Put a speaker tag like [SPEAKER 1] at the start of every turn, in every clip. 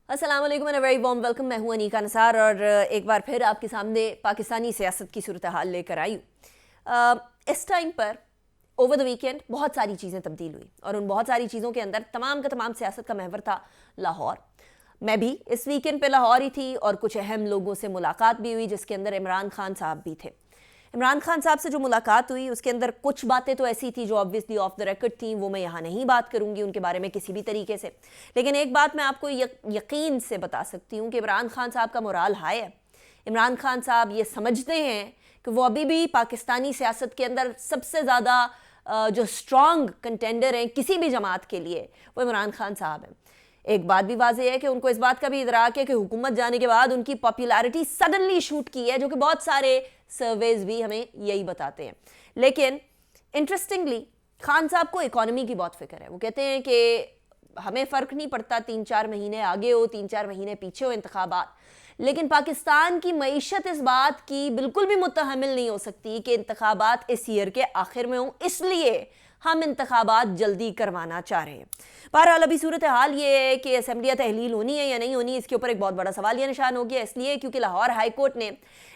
[SPEAKER 1] अस्सलाम वालेकुम and very warm welcome. मैं हूं अनीका नसार और एक बार फिर आपके सामने पाकिस्तानी सियासत की सूरत हाल लेकर आई हूँ। इस टाइम पर ओवर द वीकेंड बहुत सारी चीज़ें तब्दील हुई और उन बहुत सारी चीज़ों के अंदर तमाम का तमाम सियासत का महवर था लाहौर। मैं भी इस वीकेंड पे लाहौर ही थी और कुछ अहम लोगों से मुलाकात भी हुई, जिसके अंदर इमरान खान साहब भी थे। इमरान खान साहब से जो मुलाकात हुई उसके अंदर कुछ बातें तो ऐसी थी जो ऑब्वियसली ऑफ द रिकॉर्ड थी, वो मैं यहाँ नहीं बात करूँगी उनके बारे में किसी भी तरीके से। लेकिन एक बात मैं आपको यकीन से बता सकती हूँ कि इमरान खान साहब का मोराल हाई है। इमरान खान साहब ये समझते हैं कि वो अभी भी पाकिस्तानी सियासत के अंदर सबसे ज़्यादा जो स्ट्रॉन्ग कंटेंडर हैं किसी भी जमात के लिए, वो इमरान खान साहब हैं। एक बात भी वाज़ेह है कि उनको इस बात का भी इदराक है कि हुकूमत जाने के बाद उनकी पॉपुलैरिटी सडनली शूट की है, जो कि बहुत सारे सर्वेज भी हमें यही बताते हैं। लेकिन इंटरेस्टिंगली खान साहब को इकॉनमी की बहुत फिक्र है। वो कहते हैं कि हमें फ़र्क नहीं पड़ता 3-4 महीने आगे हो 3-4 महीने पीछे हो इंतखाबात, लेकिन पाकिस्तान की मईशत इस बात की बिल्कुल भी मुतहमिल नहीं हो सकती कि इंतखाबात इस ईयर के आखिर में हों, इसलिए हम इंतखाबात जल्दी करवाना चाह रहे हैं। बहरहाल अभी सूरत हाल ये है कि असेंबलियाँ तहलील होनी है या नहीं होनी, इसके ऊपर एक बहुत बड़ा सवालिया निशान हो गया, इसलिए क्योंकि लाहौर हाई कोर्ट ने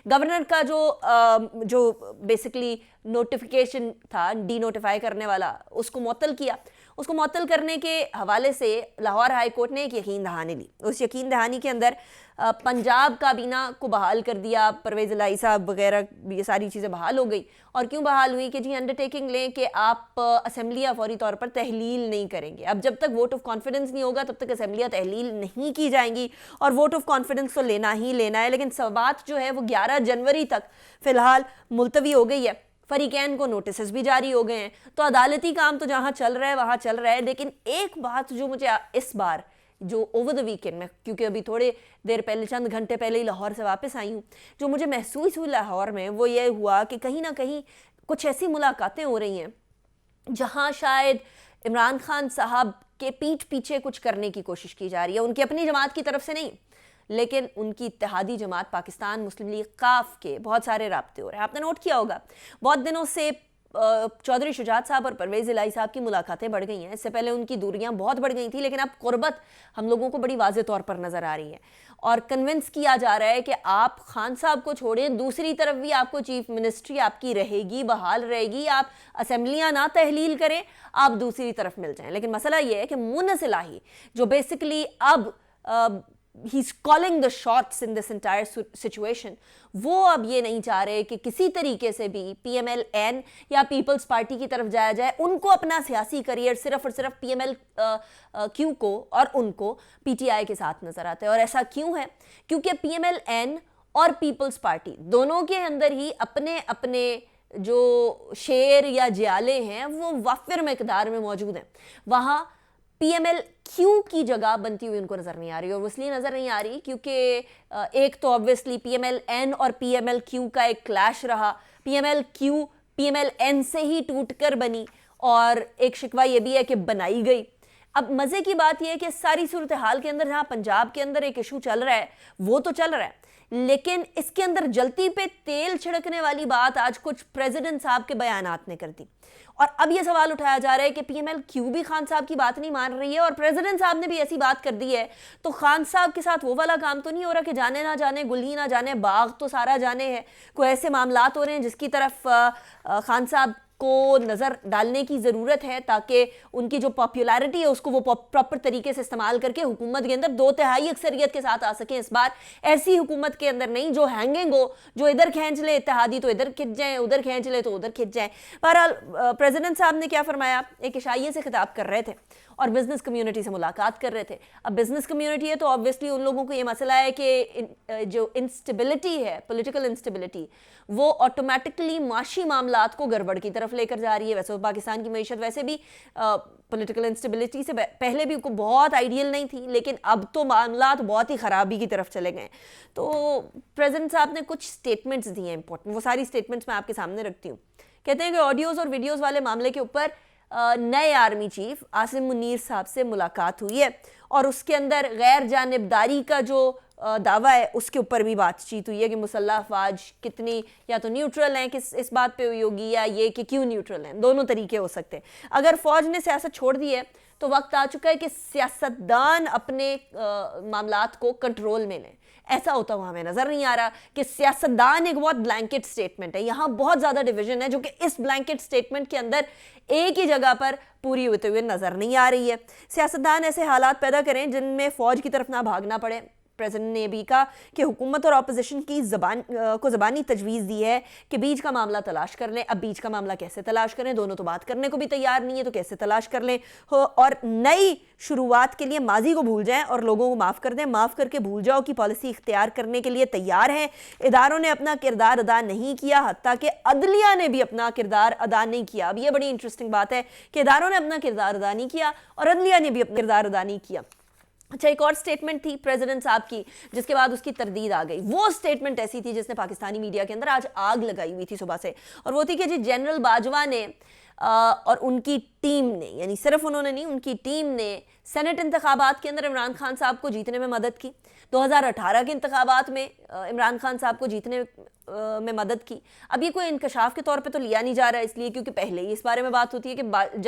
[SPEAKER 1] गवर्नर का जो बेसिकली नोटिफिकेशन था डी नोटिफाई करने वाला, उसको मुअत्तल किया। उसको मुअत्तल करने के हवाले से लाहौर हाई कोर्ट ने एक यकीन दहानी ली। उस यकीन दहानी के अंदर पंजाब काबीना को बहाल कर दिया, परवेज़ इलाही साहब वगैरह, ये सारी चीज़ें बहाल हो गई। और क्यों बहाल हुई कि जी अंडरटेकिंग लें कि आप असेंबलियाँ फौरी तौर पर तहलील नहीं करेंगे। अब जब तक वोट ऑफ कॉन्फिडेंस नहीं होगा तब तक असेंबलियाँ तहलील नहीं की जाएंगी और वोट ऑफ कॉन्फिडेंस तो लेना ही लेना है। लेकिन बात जो है वो 11 जनवरी तक फ़िलहाल मुलतवी हो गई है। फरीकैन को नोटिस भी जारी हो गए हैं, तो अदालती काम तो जहाँ चल रहा है वहाँ चल रहा है। लेकिन एक बात जो मुझे इस बार जो ओवर द वीकेंड में, क्योंकि अभी थोड़े देर पहले चंद घंटे पहले ही लाहौर से वापस आई हूँ, जो मुझे महसूस हुई लाहौर में वो ये हुआ कि कहीं ना कहीं कुछ ऐसी मुलाकातें हो रही हैं जहाँ शायद इमरान खान साहब के पीठ पीछे कुछ करने की कोशिश की जा रही है, उनकी अपनी जमात की तरफ से नहीं, लेकिन उनकी इत्तेहादी जमात पाकिस्तान मुस्लिम लीग काफ के बहुत सारे राब्ते हो रहे हैं। आपने नोट किया होगा बहुत दिनों से चौधरी शुजात साहब और परवेज़ इलाही साहब की मुलाकातें बढ़ गई हैं। इससे पहले उनकी दूरियां बहुत बढ़ गई थी, लेकिन अब कुर्बत हम लोगों को बड़ी वाज़ेह तौर पर नज़र आ रही है और कन्विंस किया जा रहा है कि आप खान साहब को छोड़ें, दूसरी तरफ भी आपको चीफ मिनिस्ट्री आपकी रहेगी, बहाल रहेगी, आप असेंबलियाँ ना तहलील करें, आप दूसरी तरफ मिल जाएं। लेकिन मसला ये है कि मुन्नस इलाही जो बेसिकली अब he's calling the shots in this entire situation, वो अब ये नहीं चाह रहे कि किसी तरीके से भी PMLN या पीपल्स पार्टी की तरफ जाया जाए। उनको अपना सियासी करियर सिर्फ और सिर्फ PMLQ को और उनको PTI के साथ नज़र आता है। और ऐसा क्यों है? क्योंकि PMLN और पीपल्स पार्टी दोनों के अंदर ही अपने अपने जो शेर या जियाले हैं वो वाफिर मकदार में मौजूद हैं। वहाँ PMLQ की जगह बनती हुई उनको नज़र नहीं आ रही, और वो इसलिए नज़र नहीं आ रही क्योंकि एक तो ऑब्वियसली PMLN और PMLQ का एक क्लैश रहा, PMLQ PMLN से ही टूटकर बनी, और एक शिकवा ये भी है कि बनाई गई। अब मज़े की बात यह है कि सारी सूरत हाल के अंदर जहाँ पंजाब के अंदर एक इशू चल रहा है वो तो चल रहा है, लेकिन इसके अंदर जलती पे तेल छिड़कने वाली बात आज कुछ प्रेसिडेंट साहब के बयानात ने कर दी। और अब ये सवाल उठाया जा रहा है कि PMLQ भी खान साहब की बात नहीं मान रही है और प्रेसिडेंट साहब ने भी ऐसी बात कर दी है, तो खान साहब के साथ वो वाला काम तो नहीं हो रहा कि जाने ना जाने गुल ही ना जाने बाग तो सारा जाने है। कोई ऐसे मामलात हो रहे हैं जिसकी तरफ खान साहब को नज़र डालने की ज़रूरत है ताकि उनकी जो पॉपुलैरिटी है उसको वो प्रॉपर तरीके से इस्तेमाल करके हुकूमत के अंदर 2/3 अक्सरियत के साथ आ सकें। इस बार ऐसी हुकूमत के अंदर नहीं जो हैंगिंग हो, जो इधर खींच ले इत्तेहादी तो इधर खिंच जाएं, उधर खींच ले तो उधर खिंच जाएं। बहरहाल प्रेसिडेंट साहब ने क्या फरमाया, एक इशाइये से खिताब कर रहे थे और बिज़नेस कम्युनिटी से मुलाकात कर रहे थे। अब बिज़नेस कम्युनिटी है तो ऑब्वियसली उन लोगों को ये मसला है कि जो इंस्टेबिलिटी है, पॉलिटिकल इंस्टेबिलिटी, वो ऑटोमेटिकली माशी मामलात को गड़बड़ की तरफ लेकर जा रही है। वैसे पाकिस्तान की मईशत वैसे भी पॉलिटिकल इंस्टेबिलिटी से पहले भी बहुत आइडियल नहीं थी, लेकिन अब तो मामलात बहुत ही ख़राबी की तरफ चले गए। तो प्रेसिडेंट साहब ने कुछ स्टेटमेंट्स दिए हैं इंपॉर्टेंट, वो सारी स्टेटमेंट्स मैं आपके सामने रखती हूँ। कहते हैं कि ऑडियोज़ और वीडियोज़ वाले मामले के ऊपर नए आर्मी चीफ आसिम मुनीर साहब से मुलाकात हुई है और उसके अंदर गैर जानिबदारी का जो दावा है उसके ऊपर भी बातचीत हुई है कि मुसल्लह अफवाज कितनी या तो न्यूट्रल हैं, किस इस बात पे हुई होगी, या ये कि क्यों न्यूट्रल हैं, दोनों तरीके हो सकते हैं। अगर फ़ौज ने सियासत छोड़ दी है تو وقت آ چکا ہے کہ سیاستدان اپنے معاملات کو کنٹرول میں لیں. ایسا ہوتا ہوا ہمیں نظر نہیں آ رہا کہ سیاستدان ایک بہت بلینکٹ سٹیٹمنٹ ہے. یہاں بہت زیادہ ڈیویژن ہے جو کہ اس بلینکٹ سٹیٹمنٹ کے اندر ایک ہی جگہ پر پوری ہوتے ہوئے نظر نہیں آ رہی ہے. سیاستدان ایسے حالات پیدا کریں جن میں فوج کی طرف نہ بھاگنا پڑے. پریزیڈنٹ نے بھی کہا کہ حکومت اور اپوزیشن کی زبانی تجویز دی ہے کہ بیچ کا معاملہ تلاش کر لیں. اب بیچ کا معاملہ کیسے تلاش کریں؟ دونوں تو بات کرنے کو بھی تیار نہیں ہے, تو کیسے تلاش کر لیں؟ اور نئی شروعات کے لیے ماضی کو بھول جائیں اور لوگوں کو معاف کر دیں. معاف کر کے بھول جاؤ کی پالیسی اختیار کرنے کے لیے تیار ہیں. اداروں نے اپنا کردار ادا نہیں کیا, حتیٰ کہ عدلیہ نے بھی اپنا کردار ادا نہیں کیا. اب یہ بڑی انٹرسٹنگ بات ہے کہ اداروں نے اپنا کردار ادا نہیں کیا اور عدلیہ نے بھی اپنا کردار ادا نہیں کیا. اچھا, ایک اور سٹیٹمنٹ تھی پریزیڈنٹ صاحب کی جس کے بعد اس کی تردید آ گئی. وہ سٹیٹمنٹ ایسی تھی جس نے پاکستانی میڈیا کے اندر آج آگ لگائی ہوئی تھی صبح سے, اور وہ تھی کہ جی جنرل باجوہ نے اور ان کی ٹیم نے, یعنی صرف انہوں نے نہیں, ان کی ٹیم نے سینٹ انتخابات کے اندر عمران خان صاحب کو جیتنے میں مدد کی. 2018 کے انتخابات میں عمران خان صاحب کو جیتنے میں مدد کی. اب یہ کوئی انکشاف کے طور پہ تو لیا نہیں جا رہا, اس لیے کیونکہ پہلے ہی اس بارے میں بات ہوتی ہے کہ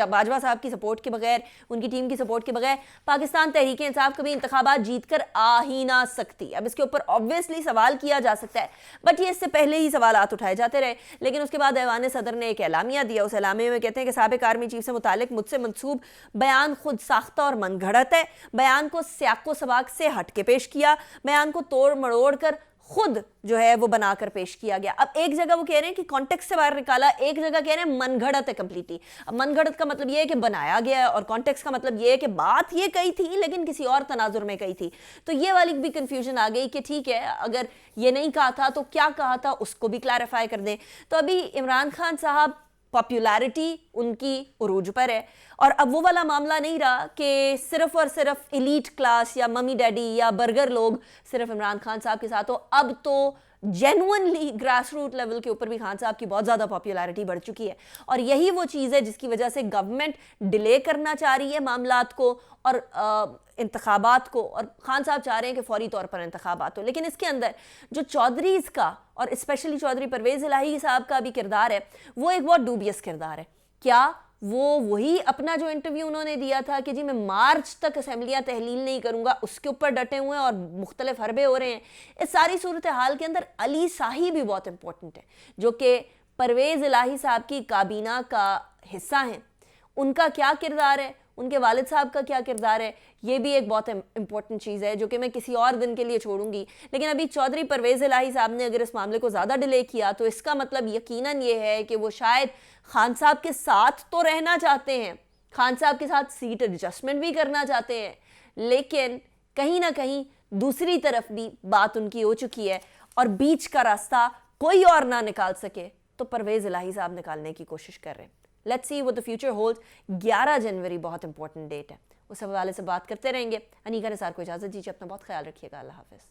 [SPEAKER 1] باجوہ صاحب کی سپورٹ کے بغیر, ان کی ٹیم کی سپورٹ کے بغیر پاکستان تحریک انصاف کبھی انتخابات جیت کر آ ہی نہ سکتی. اب اس کے اوپر obviously سوال کیا جا سکتا ہے, بٹ یہ اس سے پہلے ہی سوالات اٹھائے جاتے رہے. لیکن اس کے بعد ایوان صدر نے ایک اعلامیہ دیا. اس اعلامیہ میں کہتے ہیں کہ سابق آرمی چیف سے متعلق مجھ سے منسوب بیان خود ساختہ اور من گھڑت ہے. بیان کو سیاق و سباق سے ہٹ کے پیش کیا, بیان کو توڑ مڑوڑ کر خود جو ہے وہ بنا کر پیش کیا گیا. اب ایک جگہ وہ کہہ رہے ہیں کہ کانٹیکس سے باہر نکالا, ایک جگہ کہہ رہے ہیں من گھڑت ہے کمپلیٹلی. اب من گھڑت کا مطلب یہ ہے کہ بنایا گیا ہے, اور کانٹیکس کا مطلب یہ ہے کہ بات یہ کہی تھی لیکن کسی اور تناظر میں کہی تھی. تو یہ والی بھی کنفیوژن آ گئی کہ ٹھیک ہے, اگر یہ نہیں کہا تھا تو کیا کہا تھا, اس کو بھی کلیریفائی کر دیں. تو ابھی عمران خان صاحب پاپولیرٹی ان کی عروج پر ہے, اور اب وہ والا معاملہ نہیں رہا کہ صرف اور صرف ایلیٹ کلاس یا ممی ڈیڈی یا برگر لوگ صرف عمران خان صاحب کے ساتھ ہو. اب تو جینوئنلی گراس روٹ لیول کے اوپر بھی خان صاحب کی بہت زیادہ پاپولیرٹی بڑھ چکی ہے, اور یہی وہ چیز ہے جس کی وجہ سے گورنمنٹ ڈیلے کرنا چاہ رہی ہے معاملات کو اور انتخابات کو, اور خان صاحب چاہ رہے ہیں کہ فوری طور پر انتخابات ہو. لیکن اس کے اندر جو چودھریز کا اور اسپیشلی چودھری پرویز الہی صاحب کا بھی کردار ہے, وہ ایک بہت ڈوبیس کردار ہے. کیا وہ وہی اپنا جو انٹرویو انہوں نے دیا تھا کہ جی میں مارچ تک اسمبلیاں تحلیل نہیں کروں گا, اس کے اوپر ڈٹے ہوئے ہیں اور مختلف حربے ہو رہے ہیں؟ اس ساری صورتحال کے اندر علی صاحی بھی بہت امپورٹنٹ ہے, جو کہ پرویز الہی صاحب کی کابینہ کا حصہ ہیں. ان کا کیا کردار ہے, ان کے والد صاحب کا کیا کردار ہے, یہ بھی ایک بہت امپورٹنٹ چیز ہے جو کہ میں کسی اور دن کے لیے چھوڑوں گی. لیکن ابھی چودھری پرویز الہی صاحب نے اگر اس معاملے کو زیادہ ڈیلے کیا تو اس کا مطلب یقیناً یہ ہے کہ وہ شاید خان صاحب کے ساتھ تو رہنا چاہتے ہیں, خان صاحب کے ساتھ سیٹ ایڈجسٹمنٹ بھی کرنا چاہتے ہیں, لیکن کہیں نہ کہیں دوسری طرف بھی بات ان کی ہو چکی ہے, اور بیچ کا راستہ کوئی اور نہ نکال سکے تو پرویز الہی صاحب نکالنے کی کوشش کر رہے ہیں. Let's see what the future holds. 11 جنوری بہت امپورٹنٹ ڈیٹ ہے, اس حوالے سے بات کرتے رہیں گے. انیکا نثار کو اجازت دیجیے, اپنا بہت خیال رکھیے گا. اللہ حافظ.